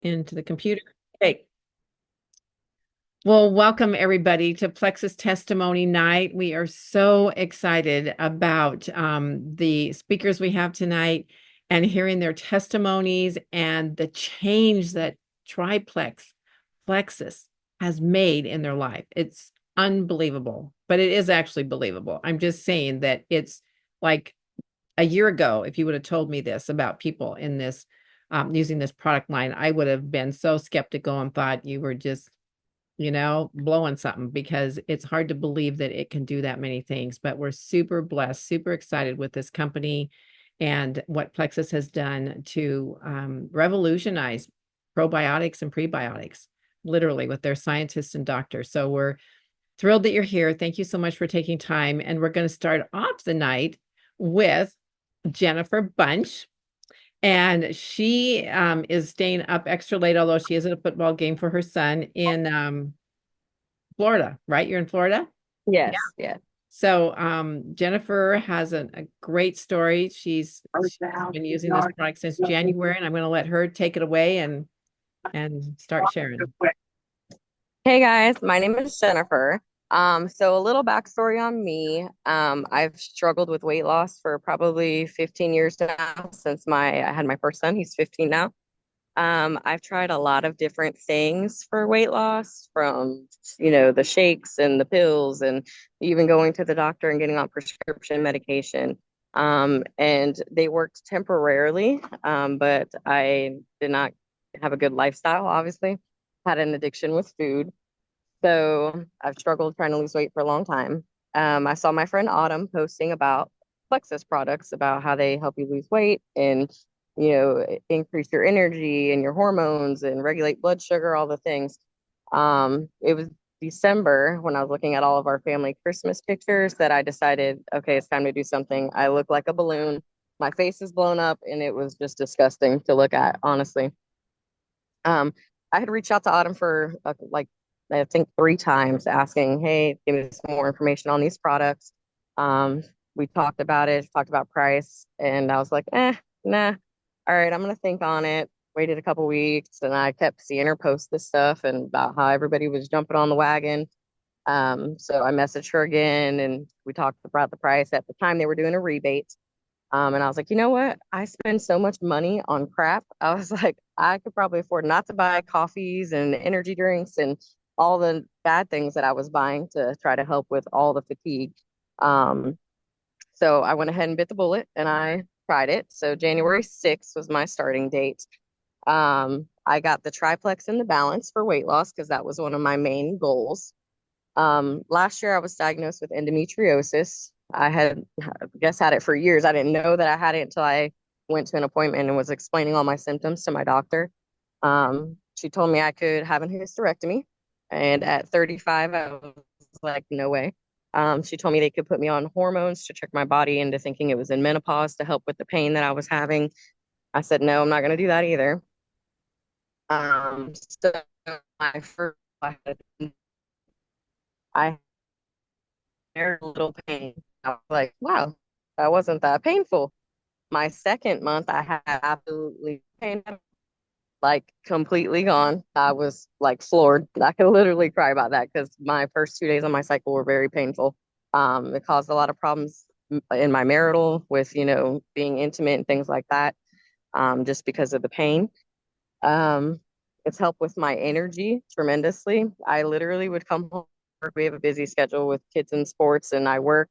into the computer. Okay. Well, welcome everybody to Plexus Testimony Night. We are so excited about the speakers we have tonight and hearing their testimonies and the change that Triplex Plexus has made in their life. It's unbelievable, but it is actually believable. I'm just saying that it's like a year ago, if you would have told me this about people in this using this product line, I would have been so skeptical and thought you were just, blowing something because it's hard to believe that it can do that many things. But we're super blessed, super excited with this company and what Plexus has done to revolutionize probiotics and prebiotics, literally with their scientists and doctors. So we're thrilled that you're here. Thank you so much for taking time. And we're going to start off the night with Jennifer Bunch. And she is staying up extra late, although she is at a football game for her son in Florida, right? You're in Florida? Yeah. Yes, yes. So Jennifer has a great story. She's been using this product since January, and I'm going to let her take it away and start sharing. Hey guys, my name is Jennifer. So a little backstory on me. I've struggled with weight loss for probably 15 years now since I had my first son. He's 15 now. I've tried a lot of different things for weight loss, from the shakes and the pills, and even going to the doctor and getting on prescription medication. And they worked temporarily, but I did not have a good lifestyle, obviously. Had an addiction with food. So I've struggled trying to lose weight for a long time. I saw my friend Autumn posting about Plexus products, about how they help you lose weight and increase your energy and your hormones and regulate blood sugar, all the things. It was December when I was looking at all of our family Christmas pictures that I decided, okay, it's time to do something. I look like a balloon. My face is blown up, and it was just disgusting to look at, honestly. Um, I had reached out to Autumn for like I think 3 times asking, hey, give me some more information on these products. We talked about it, talked about price, and I was like, nah. All right, I'm gonna think on it. Waited a couple weeks, and I kept seeing her post this stuff and about how everybody was jumping on the wagon. So I messaged her again, and we talked about the price. At the time, they were doing a rebate. And I was like, you know what? I spend so much money on crap. I was like, I could probably afford not to buy coffees and energy drinks and all the bad things that I was buying to try to help with all the fatigue. Um, so I went ahead and bit the bullet and I tried it. So January 6th was my starting date. I got the triplex in the balance for weight loss because that was one of my main goals. Last year I was diagnosed with endometriosis. I guess, had it for years. I didn't know that I had it until I went to an appointment and was explaining all my symptoms to my doctor. She told me I could have a hysterectomy, and at 35, I was like, no way. She told me they could put me on hormones to trick my body into thinking it was in menopause to help with the pain that I was having. I said, no, I'm not going to do that either. So my first, I very little pain. I was like, wow, that wasn't that painful. My second month, I had absolutely pain, like completely gone. I was like floored. I could literally cry about that because my first 2 days on my cycle were very painful. It caused a lot of problems in my marital with, being intimate and things like that, just because of the pain. Um, it's helped with my energy tremendously. I literally would come home. We have a busy schedule with kids in sports, and I work.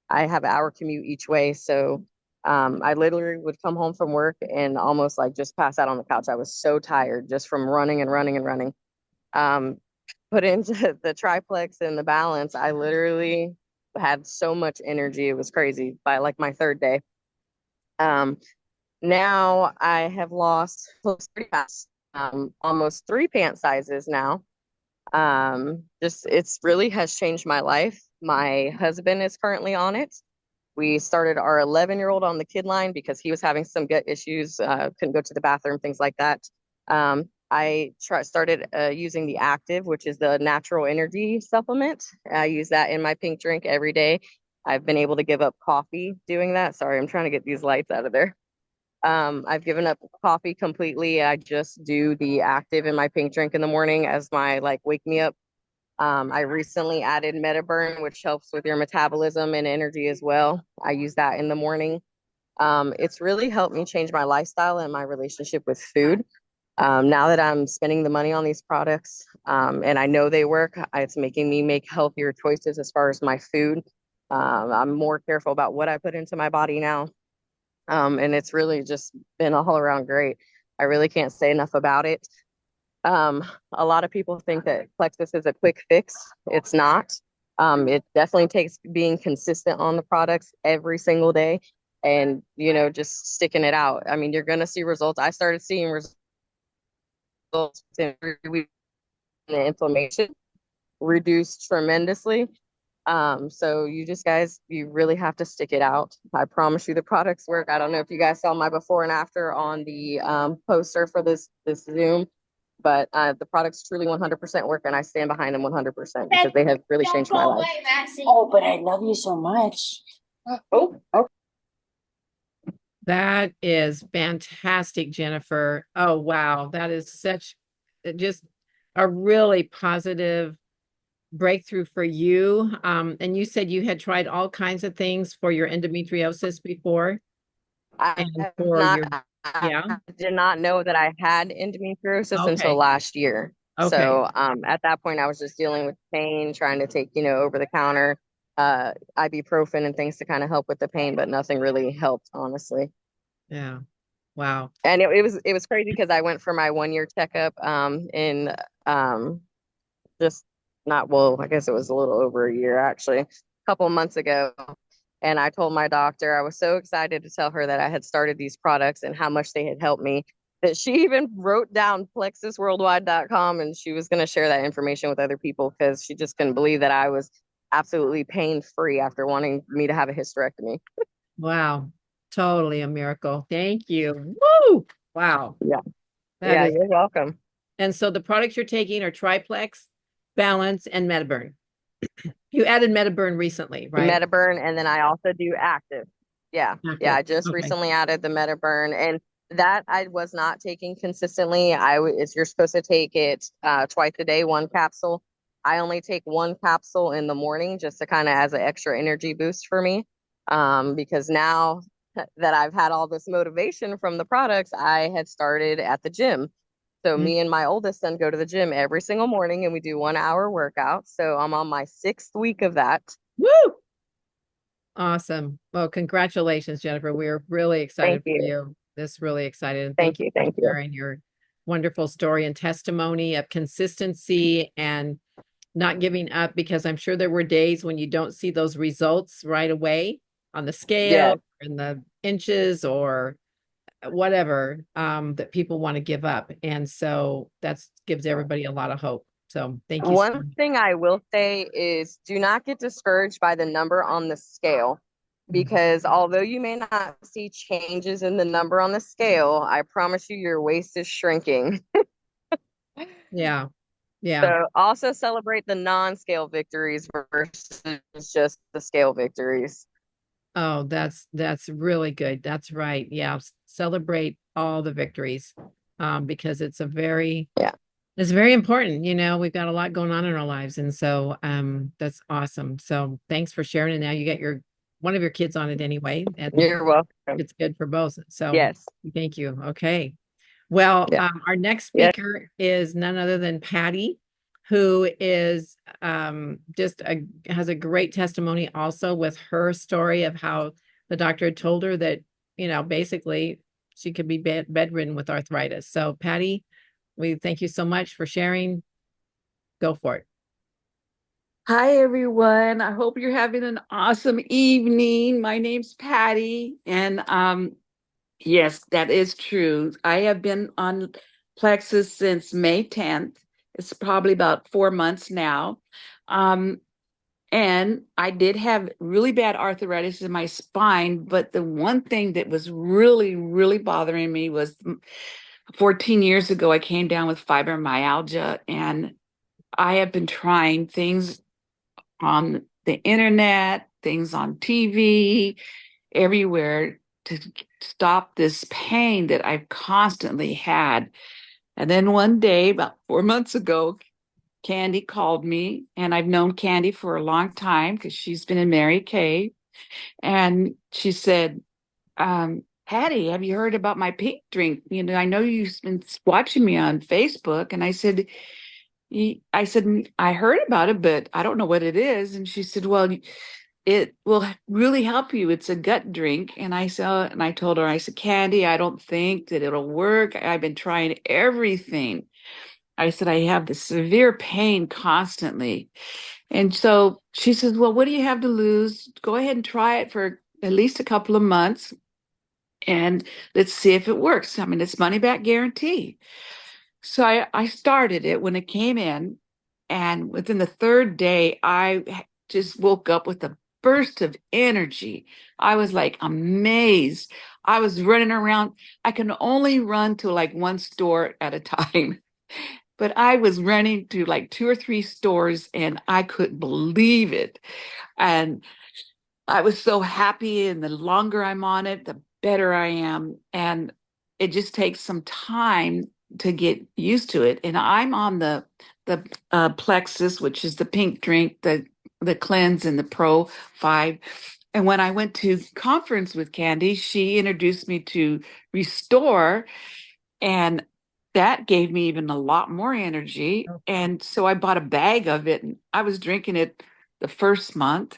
I have an hour commute each way. So I literally would come home from work and almost like just pass out on the couch. I was so tired just from running and running and running. Um, put into the triplex and the balance, I literally had so much energy. It was crazy by like my third day. Um, Now I have lost close to 30 pounds, almost 3 pant sizes now. Just it's really has changed my life. My husband is currently on it. We started our 11-year-old on the kid line because he was having some gut issues, couldn't go to the bathroom, things like that. Started using the Active, which is the natural energy supplement. I use that in my pink drink every day. I've been able to give up coffee doing that. Sorry, I'm trying to get these lights out of there. I've given up coffee completely. I just do the active in my pink drink in the morning as my like wake me up. I recently added Metaburn, which helps with your metabolism and energy as well. I use that in the morning. It's really helped me change my lifestyle and my relationship with food. Now that I'm spending the money on these products, and I know they work, it's making me make healthier choices as far as my food. I'm more careful about what I put into my body now. And it's really just been all around great. I really can't say enough about it. Um, a lot of people think that Plexus is a quick fix. It's not. It definitely takes being consistent on the products every single day and, just sticking it out. I mean, you're going to see results. I started seeing results in 3 weeks, and the inflammation reduced tremendously. So you just guys, you really have to stick it out. I promise you the products work. I don't know if you guys saw my before and after on the poster for this Zoom, but the products truly 100% work, and I stand behind them 100% because they have really changed my life. Oh, but I love you so much. Oh, oh. That is fantastic, Jennifer. Oh, wow. That is such just a really positive breakthrough for you. And you said you had tried all kinds of things for your endometriosis before I and have for not, your, I yeah. did not know that I had endometriosis until Okay. last year. Okay. So at that point, I was just dealing with pain, trying to take, over the counter ibuprofen and things to kind of help with the pain, but nothing really helped, honestly. Yeah. Wow. And it was crazy because I went for my 1 year checkup in just not, well, I guess it was a little over a year actually, a couple of months ago. And I told my doctor, I was so excited to tell her that I had started these products and how much they had helped me that she even wrote down plexusworldwide.com, and she was going to share that information with other people because she just couldn't believe that I was absolutely pain free after wanting me to have a hysterectomy. Wow. Totally a miracle. Thank you. Woo! Wow. Yeah. That Yeah, is. you're welcome. And so the products you're taking are Triplex, Balance, and Metaburn. You added Metaburn recently, right? Metaburn, and then I also do active. Yeah, yeah. Active. I just Okay. recently added the Metaburn, and that I was not taking consistently. It's you're supposed to take it twice a day, one capsule. I only take one capsule in the morning just to kind of as an extra energy boost for me. Because now that I've had all this motivation from the products, I had started at the gym. So Mm. me and my oldest son go to the gym every single morning and we do 1 hour workout. So I'm on my 6th week of that. Woo! Awesome. Well, congratulations, Jennifer. We're really Thank excited for you. you. This really excited. And Thank thank you you. for Thank you. sharing your wonderful story and testimony of consistency and not giving up, because I'm sure there were days when you don't see those results right away on the scale, Yes. in the inches or whatever, that people want to give up. And so that's gives everybody a lot of hope. So thank you so One much. thing I will say is do not get discouraged by the number on the scale because although you may not see changes in the number on the scale, I promise you your waist is shrinking. Yeah. Yeah. So also celebrate the non-scale victories versus just the scale victories. Oh, that's really good. That's right. Yeah. Celebrate all the victories. Because Yeah. it's very important. We've got a lot going on in our lives. And so that's awesome. So thanks for sharing. And now you get one of your kids on it anyway. And You're welcome. it's good for both. So Yes. thank you. Okay. Well, Yeah. our next Yeah. speaker is none other than Patty, who is has a great testimony also with her story of how the doctor had told her that, basically she could be bedridden with arthritis. So, Patty, we thank you so much for sharing. Go for it. Hi, everyone. I hope you're having an awesome evening. My name's Patty, and yes, that is true. I have been on Plexus since May 10th. It's probably about 4 months now. Um, and I did have really bad arthritis in my spine, but the one thing that was really, really bothering me was 14 years ago, I came down with fibromyalgia, and I have been trying things on the internet, things on TV, everywhere. to stop this pain that I've constantly had. And then one day, about 4 months ago, Candy called me, and I've known Candy for a long time because she's been in Mary Kay. And she said, Patty, have you heard about my pink drink? You know, I know you've been watching me on Facebook. And I said, I heard about it, but I don't know what it is. And she said, well, it will really help you. It's a gut drink. And I told her, I said, Candy, I don't think that it'll work. I've been trying everything. I said, I have this severe pain constantly. And so she says, well, what do you have to lose? Go ahead and try it for at least a couple of months and let's see if it works. I mean, it's money back guarantee. So I started it when it came in. And within the third day, I just woke up with a burst of energy. I was like amazed. I was running around. I can only run to like one store at a time. But I was running to like 2 or 3 stores and I couldn't believe it. And I was so happy. And the longer I'm on it, the better I am. And it just takes some time to get used to it. And I'm on the Plexus, which is the pink drink, the cleanse and the Pro 5. And when I went to conference with Candy, she introduced me to Restore, and that gave me even a lot more energy. Oh, And so I bought a bag of it and I was drinking it the first month.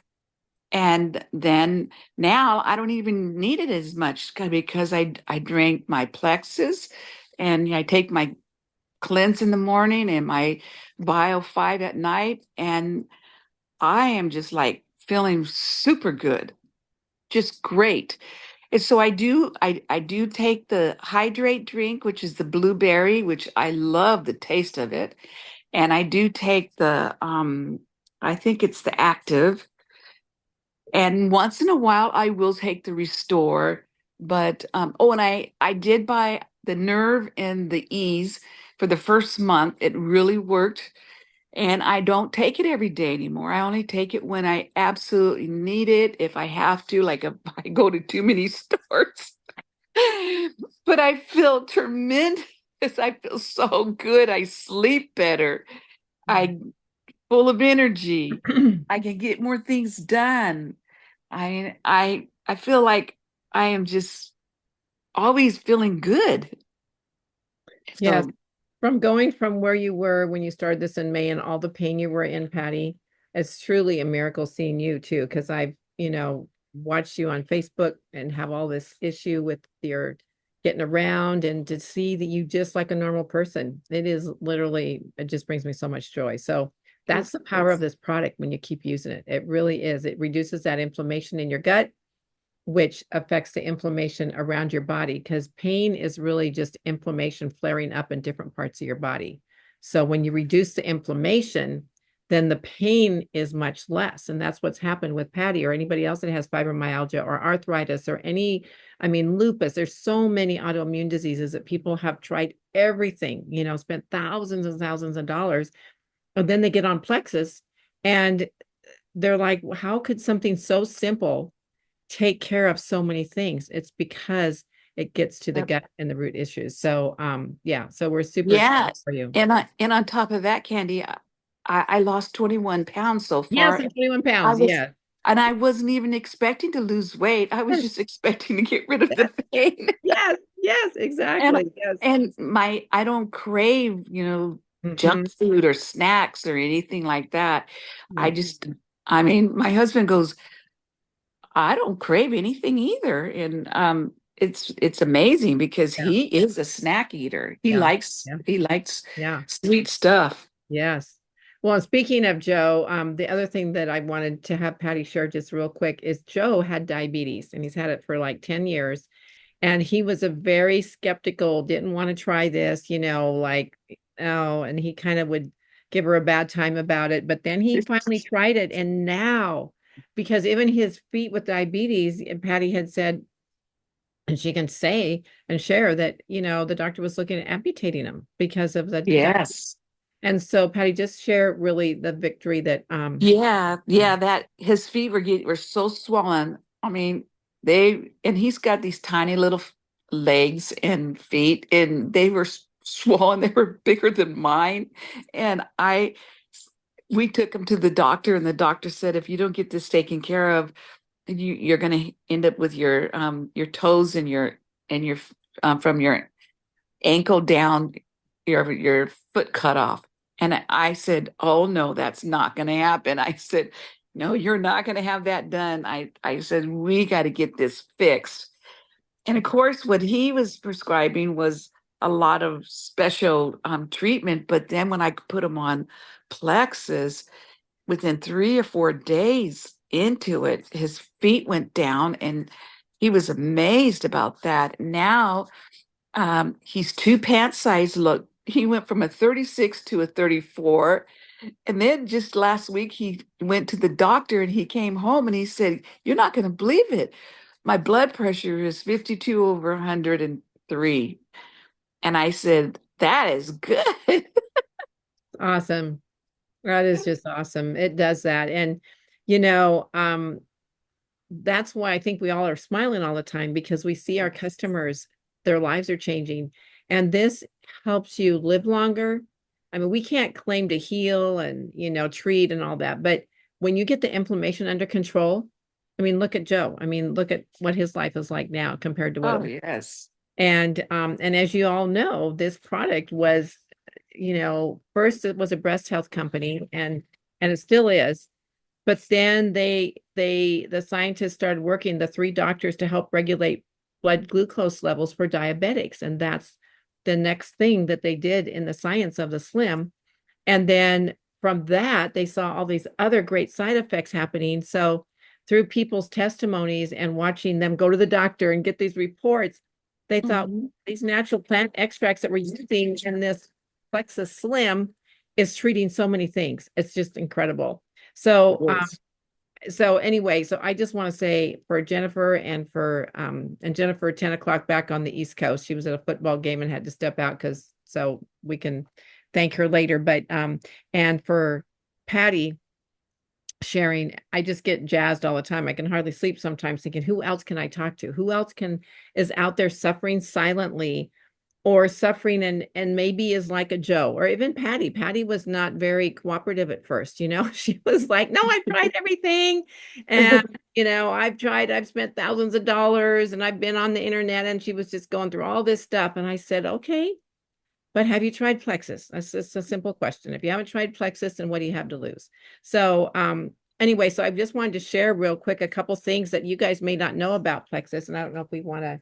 And then now I don't even need it as much because I drank my Plexus and I take my cleanse in the morning and my Bio 5 at night. And I am just like feeling super good, just great. And so I do take the hydrate drink, which is the blueberry, which I love the taste of it. And I do take I think it's the active. And once in a while I will take the restore. But and I did buy the nerve and the ease for the first month. It really worked. And I don't take it every day anymore. I only take it when I absolutely need it, if I have to, like if I go to too many stores. But I feel tremendous. I feel so good. I sleep better. I'm full of energy. I can get more things done. I feel like I am just always feeling good. Yes. So From going from where you were when you started this in May and all the pain you were in, Patty, it's truly a miracle seeing you too, because I've, watched you on Facebook and have all this issue with your getting around, and to see that you just like a normal person. It is literally, it just brings me so much joy. So that's the power of this product when you keep using it. It really is. It reduces that inflammation in your gut, which affects the inflammation around your body, because pain is really just inflammation flaring up in different parts of your body. So when you reduce the inflammation, then the pain is much less. And that's what's happened with Patty or anybody else that has fibromyalgia or arthritis or lupus. There's so many autoimmune diseases that people have tried everything, spent thousands and thousands of dollars. And then they get on Plexus and they're like, well, how could something so simple take care of so many things? It's because it gets to the gut and the root issues. So yeah, so we're super excited for you. And on top of that, Candy, I lost 21 pounds so Yes, far. and 21 I pounds. was Yeah. and I wasn't even expecting to lose weight. I was Yes, just expecting to get rid of the pain. yes, yes, And exactly. Yes. I don't crave, Hmm. junk food or snacks or anything like that. I No. just I mean, my husband goes, I don't crave anything either. And it's amazing because Yeah. he is a snack eater. He Yeah. likes Yeah. he likes Yeah. sweet stuff. Yes. Well, speaking of Joe, the other thing that I wanted to have Patty share just real quick is Joe had diabetes and he's had it for like 10 years. And he was a very skeptical, didn't want to try this, oh, and he kind of would give her a bad time about it. But then he finally tried it. And now, because even his feet with diabetes, and Patty had said, and she can say and share that, the doctor was looking at amputating him because of the Yes. and so Patty, just share really the victory that Yeah, that his feet were so swollen. I mean, and he's got these tiny little legs and feet, and they were swollen. They were bigger than mine. And we took him to the doctor, and the doctor said, if you don't get this taken care of, you're going to end up with your toes and your from your ankle down, your foot cut off. And I said, oh no, that's not going to happen. I said, no, you're not going to have that done. I said, we got to get this fixed. And of course, what he was prescribing was a lot of special treatment. But then when I put him on Plexus, within 3 or 4 days into it, his feet went down, and he was amazed about that. Now he's 2 pant size. Look, he went from a 36 to a 34. And then just last week, he went to the doctor and he came home and he said, you're not going to believe it. My blood pressure is 52 over 103. And I said, that is good. Awesome. That is just awesome. It does that. And, you know, that's why I think we all are smiling all the time, because we see our customers, their lives are changing. And this helps you live longer. I mean, we can't claim to heal and, treat and all that. But when you get the inflammation under control, I mean, look at Joe. I mean, look at what his life is like now compared to what Oh, yes. and as you all know, this product was, first it was a breast health company, and it still is. But then the scientists started working, the three doctors, to help regulate blood glucose levels for diabetics. And that's the next thing that they did in the science of the Slim. And then from that, they saw all these other great side effects happening. So through people's testimonies and watching them go to the doctor and get these reports, they thought these natural plant extracts that we're using in this Plexus Slim is treating so many things. It's just incredible. So, so anyway, so I just want to say for Jennifer and Jennifer, 10 o'clock back on the East Coast, she was at a football game and had to step out, so we can thank her later. But, and for Patty sharing, I just get jazzed all the time. I can hardly sleep sometimes thinking, who else can I talk to? Who else is out there suffering silently, or suffering and maybe is like a Joe, or even Patty. Patty was not very cooperative at first. She was like, no, I've tried everything. And, I've spent thousands of dollars and I've been on the internet, and she was just going through all this stuff. And I said, okay, but have you tried Plexus? That's just a simple question. If you haven't tried Plexus, then what do you have to lose? So, anyway, so I just wanted to share real quick a couple things that you guys may not know about Plexus. And I don't know if we want to,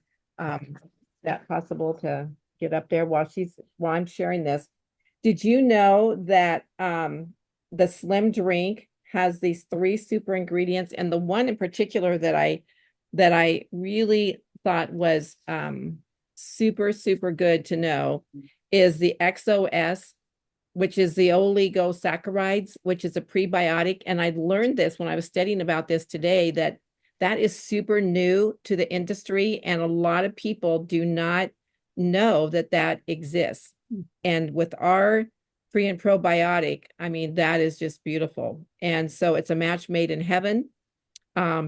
that possible to get up there while I'm sharing this. Did you know that the Slim drink has these 3 super ingredients, and the one in particular that I really thought was super, super good to know is the XOS, which is the oligosaccharides, which is a prebiotic. And I learned this when I was studying about this today, that is super new to the industry, and a lot of people do not know that exists. And with our pre and probiotic, I mean, that is just beautiful. And so it's a match made in heaven,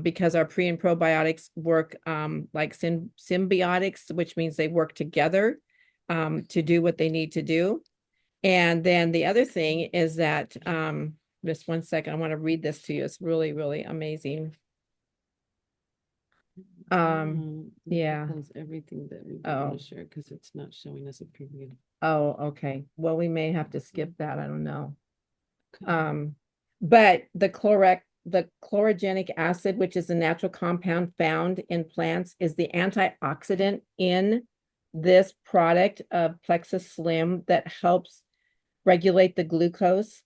because our pre and probiotics work like symbiotics, which means they work together to do what they need to do. And then the other thing is that, just one second, I want to read this to you. It's really, really amazing. Yeah. Everything that we want to share, because it's not showing us a preview. Oh, okay. Well, we may have to skip that. I don't know. But the chlorogenic acid, which is a natural compound found in plants, is the antioxidant in this product of Plexus Slim that helps regulate the glucose,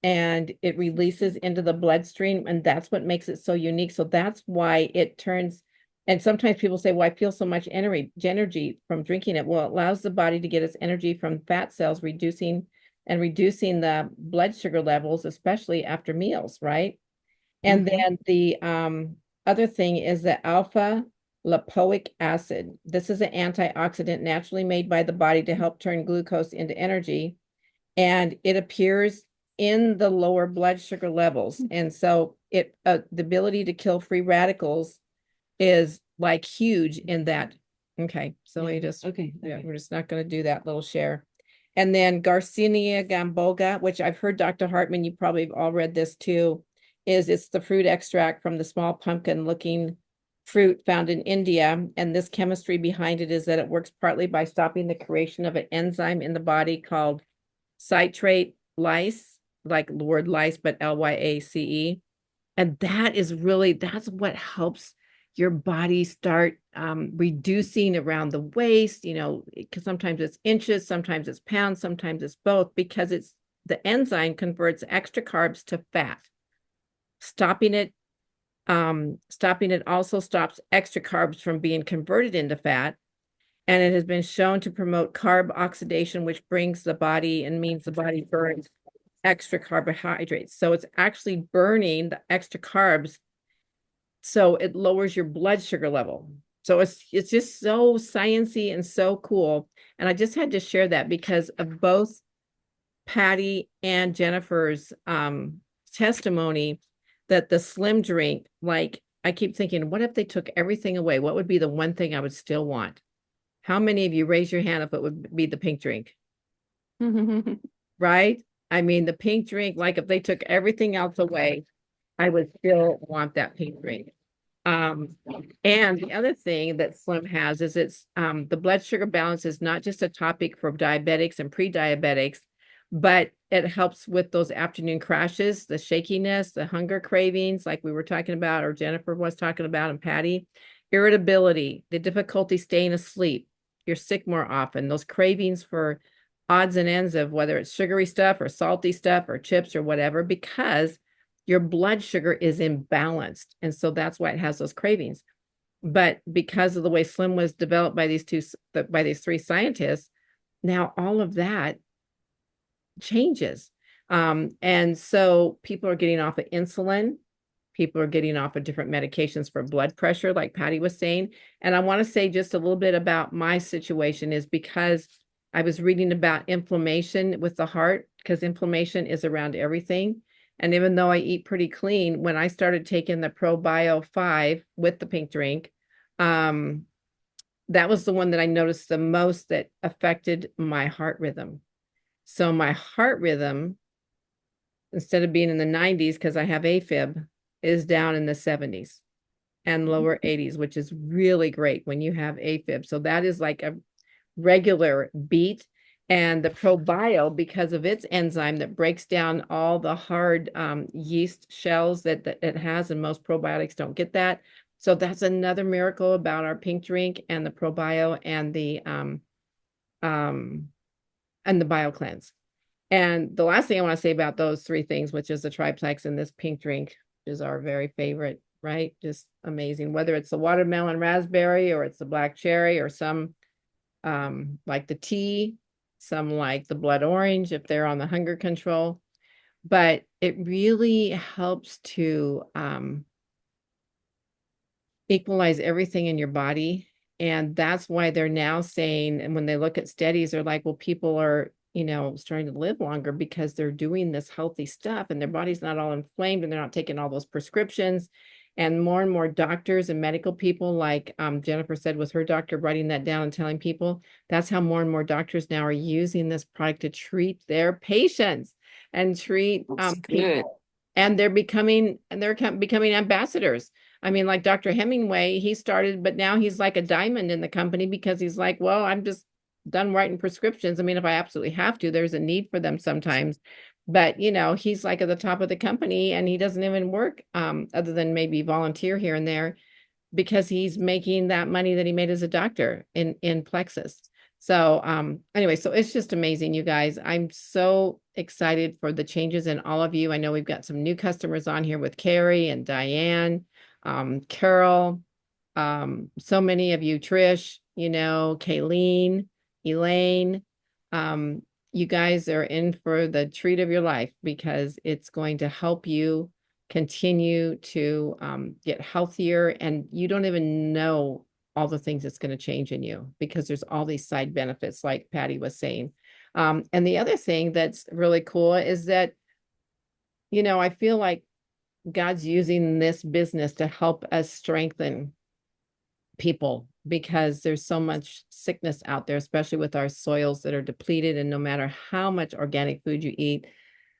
and it releases into the bloodstream, and that's what makes it so unique. So that's why it turns. And sometimes people say, well, I feel so much energy from drinking it. Well, it allows the body to get its energy from fat cells, reducing the blood sugar levels, especially after meals, right? And then the other thing is the alpha lipoic acid. This is an antioxidant naturally made by the body to help turn glucose into energy. And it appears in the lower blood sugar levels. And so the ability to kill free radicals is like huge in that. Okay, so we just, Okay. yeah, we're just not going to do that little share. And then Garcinia gamboga, which I've heard Dr. Hartman, you probably have all read this too, is it's the fruit extract from the small pumpkin looking fruit found in India. And this chemistry behind it is that it works partly by stopping the creation of an enzyme in the body called citrate lyase, like the word lice, but LYACE. And that is really, that's what helps your body start reducing around the waist, you know, because sometimes it's inches, sometimes it's pounds, sometimes it's both, because it's the enzyme converts extra carbs to fat. Stopping it also stops extra carbs from being converted into fat. And it has been shown to promote carb oxidation, which brings the body and means the body burns extra carbohydrates. So it's actually burning the extra carbs. So it lowers your blood sugar level. So it's just so sciencey and so cool. And I just had to share that because of both Patty and Jennifer's testimony that the slim drink, like I keep thinking, what if they took everything away? What would be the one thing I would still want? How many of you raise your hand if it would be the pink drink? Right? I mean, the pink drink, like if they took everything else away, I would still want that pink drink. And the other thing that Slim has is it's the blood sugar balance is not just a topic for diabetics and pre-diabetics, but it helps with those afternoon crashes, the shakiness, the hunger cravings, like we were talking about, or Jennifer was talking about, and Patty, irritability, the difficulty staying asleep. You're sick more often, those cravings for odds and ends of whether it's sugary stuff or salty stuff or chips or whatever, because your blood sugar is imbalanced. And so that's why it has those cravings. But because of the way Slim was developed by these three scientists, now all of that changes. And so people are getting off of insulin. People are getting off of different medications for blood pressure, like Patty was saying. And I want to say just a little bit about my situation is because I was reading about inflammation with the heart, because inflammation is around everything. And even though I eat pretty clean, when I started taking the ProBio 5 with the pink drink, that was the one that I noticed the most that affected my heart rhythm. So my heart rhythm, instead of being in the 90s, because I have AFib, is down in the 70s and lower 80s, which is really great when you have AFib. So that is like a regular beat. And the ProBio, because of its enzyme that breaks down all the hard yeast shells that it has, and most probiotics don't get that. So that's another miracle about our pink drink and the ProBio and the BioCleanse. And the last thing I want to say about those three things, which is the triplex and this pink drink, is our very favorite, right? Just amazing. Whether it's the watermelon raspberry or it's the black cherry or some like the tea, some like the blood orange if they're on the hunger control. But it really helps to equalize everything in your body. And that's why they're now saying, and when they look at studies, they're like, well, people are, you know, starting to live longer because they're doing this healthy stuff and their body's not all inflamed and they're not taking all those prescriptions. And more doctors and medical people, like Jennifer said, was her doctor writing that down and telling people, that's how more and more doctors now are using this product to treat their patients and treat people. And they're becoming ambassadors. I mean, like Dr. Hemingway, he started, but now he's like a diamond in the company because he's like, well, I'm just done writing prescriptions. I mean, if I absolutely have to, there's a need for them sometimes. But, you know, he's like at the top of the company and he doesn't even work other than maybe volunteer here and there because he's making that money that he made as a doctor in Plexus. So anyway, so it's just amazing, you guys. I'm so excited for the changes in all of you. I know we've got some new customers on here with Carrie and Diane, Carol, so many of you, Trish, you know, Kayleen, Elaine. You guys are in for the treat of your life because it's going to help you continue to get healthier, and you don't even know all the things that's going to change in you because there's all these side benefits like Patty was saying. And the other thing that's really cool is that, you know, I feel like God's using this business to help us strengthen people, because there's so much sickness out there, especially with our soils that are depleted. And no matter how much organic food you eat,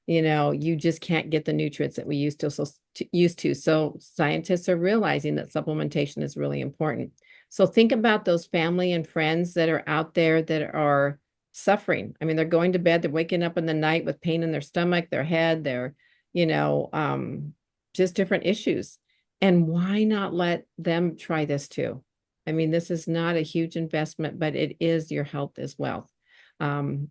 you just can't get the nutrients that we used to. So scientists are realizing that supplementation is really important. So think about those family and friends that are out there that are suffering. I mean, they're going to bed, they're waking up in the night with pain in their stomach, their head, their, you know, just different issues. And why not let them try this too? I mean, this is not a huge investment, but it is your health as well. And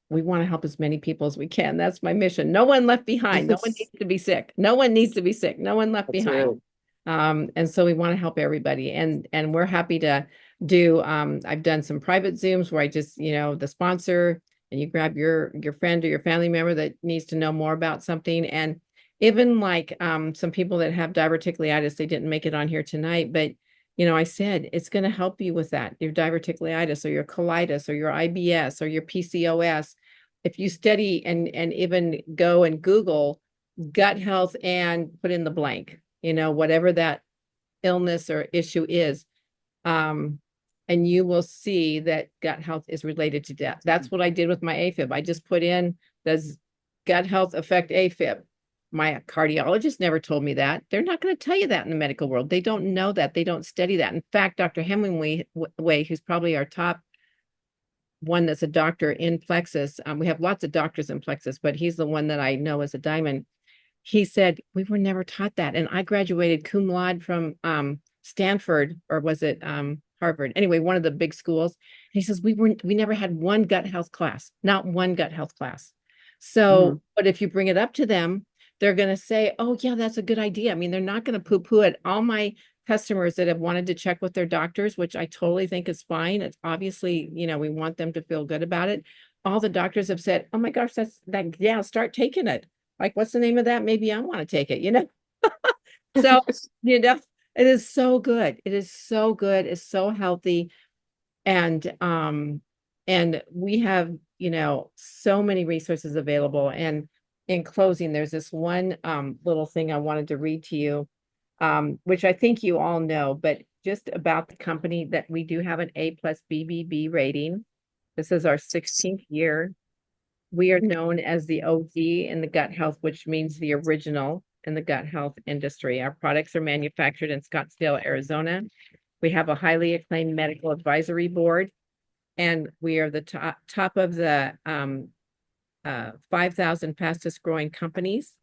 we want to help as many people as we can. That's my mission. No one left behind. No one needs to be sick. No one needs to be sick. No one left That's behind. right. And so we want to help everybody. And we're happy to do, I've done some private Zooms where I just, the sponsor, and you grab your friend or your family member that needs to know more about something. And even like some people that have diverticulitis, they didn't make it on here tonight, but I said it's going to help you with that, your diverticulitis or your colitis or your IBS or your PCOS. If you study and even go and Google gut health and put in the blank, whatever that illness or issue is, and you will see that gut health is related to death. That's what I did with my AFib. I just put in, does gut health affect AFib? My cardiologist never told me that. They're not going to tell you that in the medical world. They don't know that. They don't study that. In fact, Dr. Hemingway, who's probably our top one that's a doctor in Plexus. We have lots of doctors in Plexus, but he's the one that I know as a diamond. He said, we were never taught that. And I graduated cum laude from Stanford, or was it Harvard? Anyway, one of the big schools. And he says, we never had one gut health class, not one gut health class. So, but if you bring it up to them, they're going to say, oh, yeah, that's a good idea. I mean, they're not going to poo-poo it. All my customers that have wanted to check with their doctors, which I totally think is fine. It's obviously, we want them to feel good about it. All the doctors have said, oh my gosh, yeah, start taking it. Like, what's the name of that? Maybe I want to take it, So, it is so good. It is so good. It's so healthy. And we have, so many resources available. And in closing, there's this one little thing I wanted to read to you, which I think you all know, but just about the company, that we do have an A+ BBB rating. This is our 16th year. We are known as the OG in the gut health, which means the original in the gut health industry. Our products are manufactured in Scottsdale, Arizona. We have a highly acclaimed medical advisory board, and we are the top of the 5,000 fastest growing companies.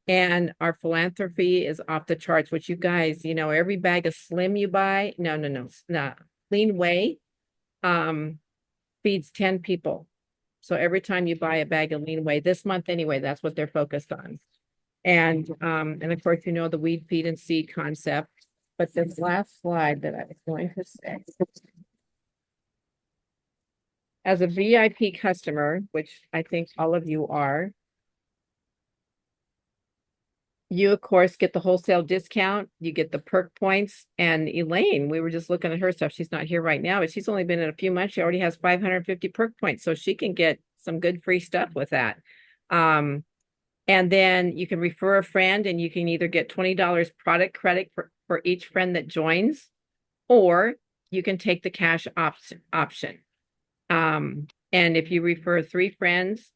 And our philanthropy is off the charts, which you guys, every bag of Slim you buy, no, Clean Whey feeds 10 people. So every time you buy a bag of Lean Whey, this month anyway, that's what they're focused on. And of course, the weed, feed, and seed concept. But this last slide that I was going to say, as a VIP customer, which I think all of you are, you, of course, get the wholesale discount. You get the perk points. And Elaine, we were just looking at her stuff. She's not here right now, but she's only been in a few months. She already has 550 perk points. So she can get some good free stuff with that. And then you can refer a friend, and you can either get $20 product credit for each friend that joins, or you can take the cash option. And if you refer 3 friends,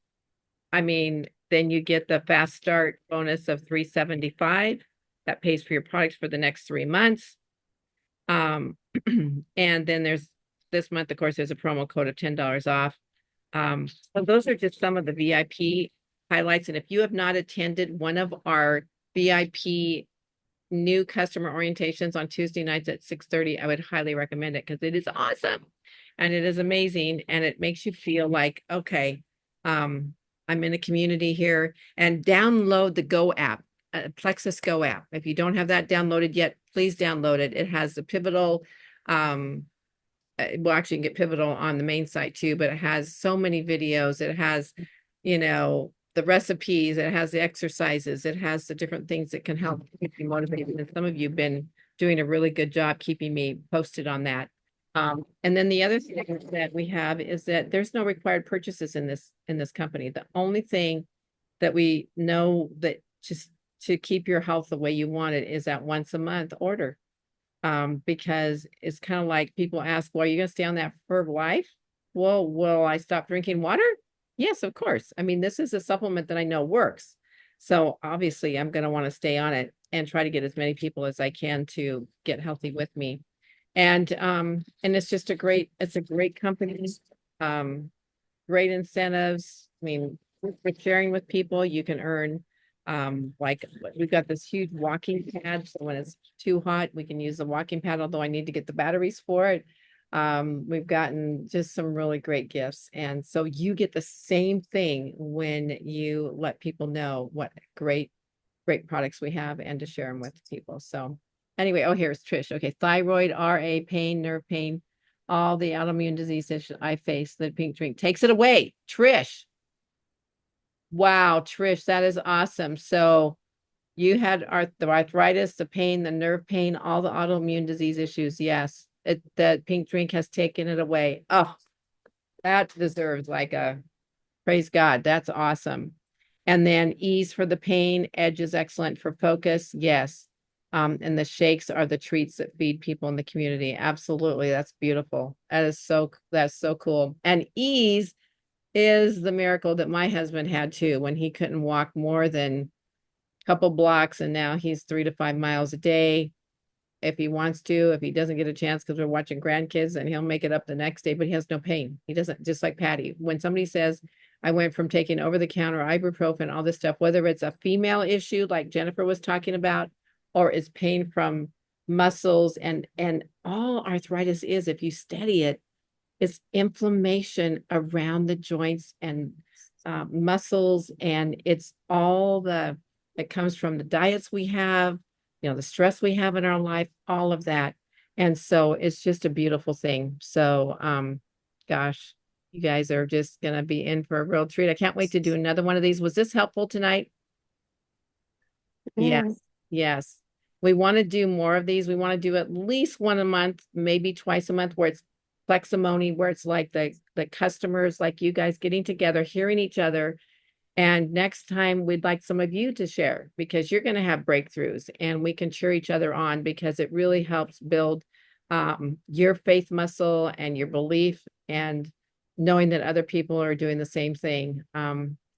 then you get the fast start bonus of $375. That pays for your products for the next 3 months. And then there's this month, of course, there's a promo code of $10 off. So those are just some of the VIP highlights. And if you have not attended one of our VIP new customer orientations on Tuesday nights at 6:30, I would highly recommend it, because it is awesome and it is amazing. And it makes you feel like, okay, I'm in a community here. And download the Go app, Plexus Go app. If you don't have that downloaded yet, please download it. It has the Pivotal, well, actually, you can get Pivotal on the main site too, but it has so many videos. It has, the recipes, it has the exercises, it has the different things that can help keep you motivated. And some of you have been doing a really good job keeping me posted on that. And then the other thing that we have is that there's no required purchases in this company. The only thing that we know that just to keep your health the way you want it is that once a month order. because it's kind of like people ask, well, are you going to stay on that for life? Well, will I stop drinking water? Yes, of course. I mean, this is a supplement that I know works. So obviously I'm going to want to stay on it and try to get as many people as I can to get healthy with me. And it's just it's a great company. Um, Great incentives. I mean, for sharing with people, you can earn like we've got this huge walking pad. So when it's too hot, we can use the walking pad, although I need to get the batteries for it. We've gotten just some really great gifts. And so you get the same thing when you let people know what great products we have and to share them with people. So anyway, oh, here's Trish. Okay, thyroid, RA, pain, nerve pain, all the autoimmune diseases I face, the pink drink takes it away. Trish. Wow, Trish, that is awesome. So you had the arthritis, the pain, the nerve pain, all the autoimmune disease issues. Yes, the pink drink has taken it away. Oh, that deserves like a praise God. That's awesome. And then ease for the pain, edge is excellent for focus. Yes. And the shakes are the treats that feed people in the community. Absolutely. That's beautiful. That's so cool. And ease is the miracle that my husband had too when he couldn't walk more than a couple blocks and now he's 3 to 5 miles a day if he wants to. If he doesn't get a chance because we're watching grandkids, and he'll make it up the next day, but he has no pain. He doesn't, just like Patty. When somebody says, I went from taking over the counter ibuprofen, all this stuff, whether it's a female issue like Jennifer was talking about, or it's pain from muscles and all arthritis is, if you study it, it's inflammation around the joints and muscles, and it's all it comes from the diets we have, the stress we have in our life, all of that. And so it's just a beautiful thing. So, gosh, you guys are just going to be in for a real treat. I can't wait to do another one of these. Was this helpful tonight? Yes. Yes. We want to do more of these. We want to do at least one a month, maybe twice a month, where it's Pleximony, where it's like the customers like you guys getting together, hearing each other. And next time we'd like some of you to share, because you're going to have breakthroughs and we can cheer each other on, because it really helps build your faith muscle and your belief, and knowing that other people are doing the same thing.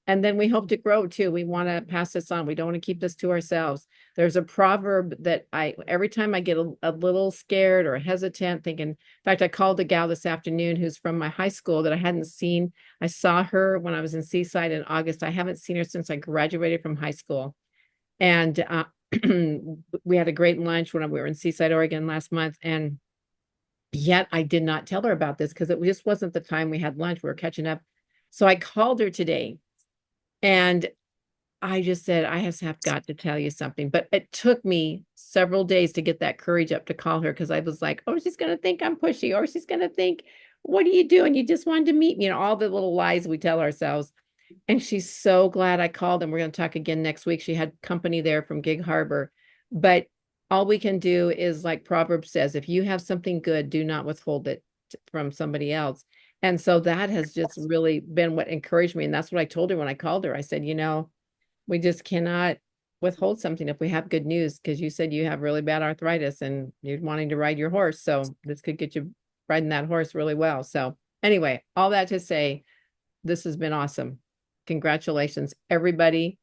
And then we hope to grow too. We want to pass this on. We don't want to keep this to ourselves. There's a proverb that every time I get a little scared or hesitant, thinking, in fact, I called a gal this afternoon who's from my high school that I hadn't seen. I saw her when I was in Seaside in August. I haven't seen her since I graduated from high school. And we had a great lunch when we were in Seaside, Oregon last month. And yet I did not tell her about this because it just wasn't the time we had lunch. We were catching up. So I called her today and I just said, I have got to tell you something. But it took me several days to get that courage up to call her, because I was like, oh, she's going to think I'm pushy, or she's going to think, what are you doing? You just wanted to meet me. All the little lies we tell ourselves. And she's so glad I called, and we're going to talk again next week. She had company there from Gig Harbor. But all we can do is, like Proverbs says, if you have something good, do not withhold it from somebody else. And so that has just really been what encouraged me. And that's what I told her when I called her. I said, we just cannot withhold something if we have good news, because you said you have really bad arthritis and you're wanting to ride your horse. So this could get you riding that horse really well. So anyway, all that to say, this has been awesome. Congratulations, everybody.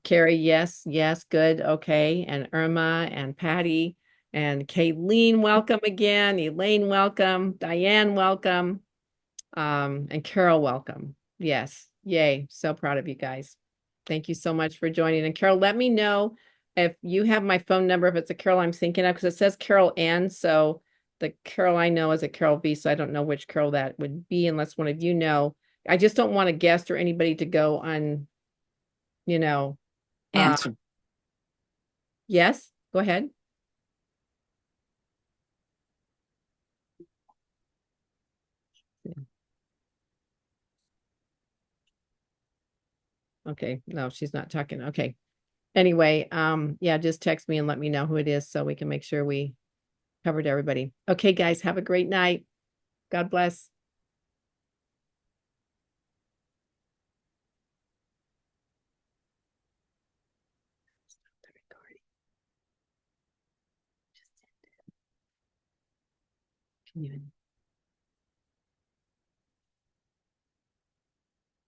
Carrie, yes, good, okay. And Irma and Patty and Kayleen, welcome again. Elaine, welcome. Diane, welcome. And Carol, welcome. Yes, yay. So proud of you guys. Thank you so much for joining. And Carol, let me know if you have my phone number, if it's a Carol I'm thinking of, because it says Carol N. So the Carol I know is a Carol V. So I don't know which Carol that would be unless one of you know. I just don't want a guest or anybody to go on, you know. Answer. Yes, go ahead. Okay, no, she's not talking. Okay. Anyway, yeah, just text me and let me know who it is so we can make sure we covered everybody. Okay, guys, have a great night. God bless. Yeah.